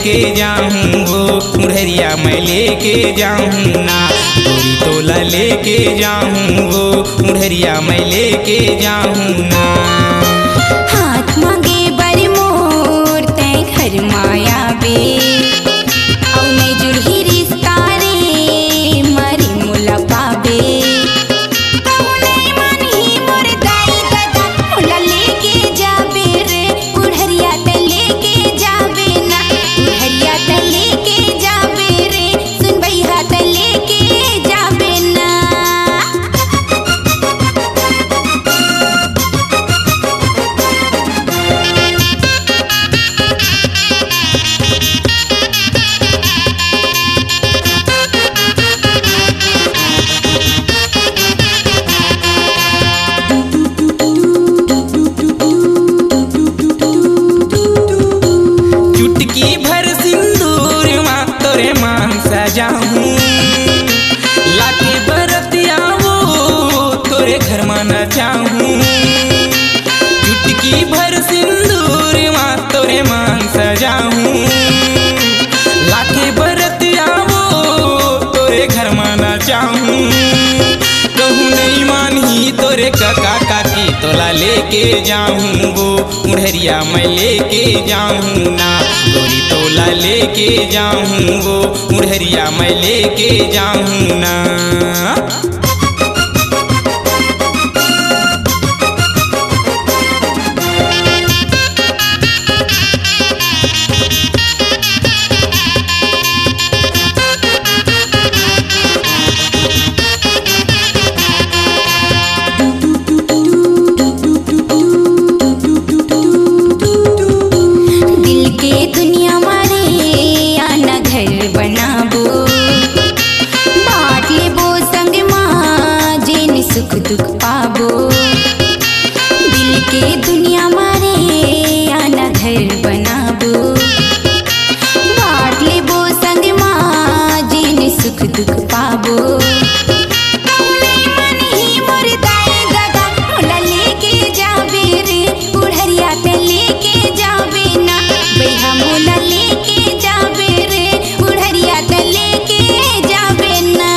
लेके जाऊँ वो मुढ़रिया मैं लेके जाऊँ ना। गोरी तोला लेके जाऊँ वो मुढ़रिया मैं लेके जाऊँ ना। हाथ मांगे बर मोर तै घर माया बे औ नहीं जुड़ही रिश्ता रे मरी मुला पाबे। कहूँ नहीं मानही मोर दाई दादा मुला लेके जाबे रे मुढ़रिया त लेके जाबे ना। मुढ़रिया त लेके जाबे रे सुन भैया त लेके जाबे ना। चुटकी भर सिंदूर माँ तोरे मान सजाऊँ लाके बरतिया वो तोरे घर माना चाहूँ। चुटकी भर सिंदूर माँ तोरे मान सजाऊँ लाके बरतिया वो तोरे घर माना चाहूँ। कहूँ नहीं मानही तोरे काका काकी तोला लेके जाऊँ वो मुढ़रिया मैं लेके जाऊँ ना। गोरी तोला लेके जाऊँ वो मुढ़रिया मैं लेके जाऊँ ना। दिल के दुनिया मारे आना घर बनाबो बाँट लेबो संग माँ जेन सुख दुख पाबो। दिल के दुनिया मारे आना घर बनाबो बाँट लेबो संग माँ जेन सुख दुख पाबो। कहूँ नहीं मानही मोर दाई दादा मुला लेके जाबे रे मुढ़रिया त लेके जाबे ना। भैया मुला लेके जाबे रे मुढ़रिया त लेके जाबे ना।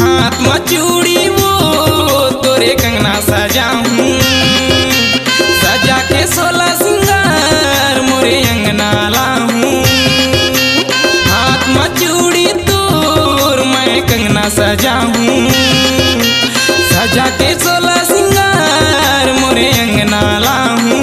हाथ में चूड़ी वो तोरे कंगना सजाऊँ सजा के 16 सिंगार मोरे अंगना लाऊँ। हाथ में चूड़ी तोर मैं कंगना सजाऊँ सजा के 16 सिंगार मोरे अंगना लाऊँ।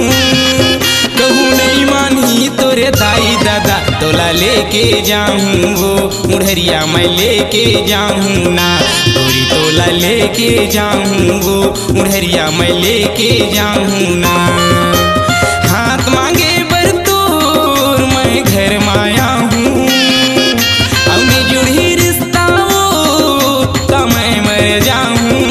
कहूँ नहीं मानही तोरे दाई दादा तोला लेके जाऊँ वो मुढ़रिया मैं लेके जाऊँ ना। गोरी तोला लेके जाऊँ वो मुढ़रिया मैं लेके जाऊँ ना। हाथ मांगे बर तोर मैं घर माया हूँ अवनी जुड़ी रिश्ता वो तो मैं मर जाऊँ।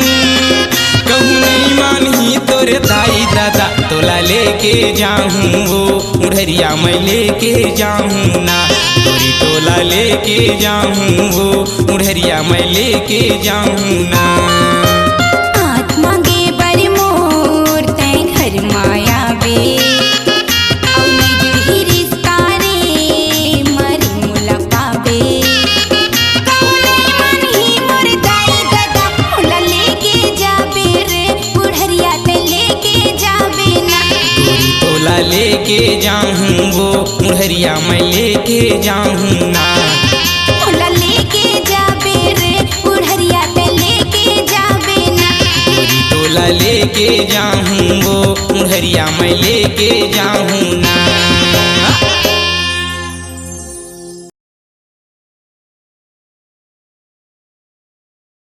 कहूँ नहीं मानही तोरे दाई दादा तोला लेके जाऊँ वो मुढ़रिया मैं लेके जाऊँ ना। गोरी तोला लेके जाऊँ वो मुढ़रिया मैं लेके जाऊँ ना। हाथ मांगे बर मोर तै घर माया बे औ नहीं जुड़ही रिश्ता रे मरी मुला पाबे। कहूँ नहीं मानही मोर दाई दादा मुला लेके जाबे रे मुढ़रिया त लेके जाबे ना। गोरी तोला लेके जाऊँ वो मुढ़रिया मैं लेके जाऊँ ना। मुला लेके जाबे रे मुढ़रिया त लेके जाबे ना। गोरी तोला लेके जाऊँ वो मुढ़रिया मैं लेके जाऊँ ना।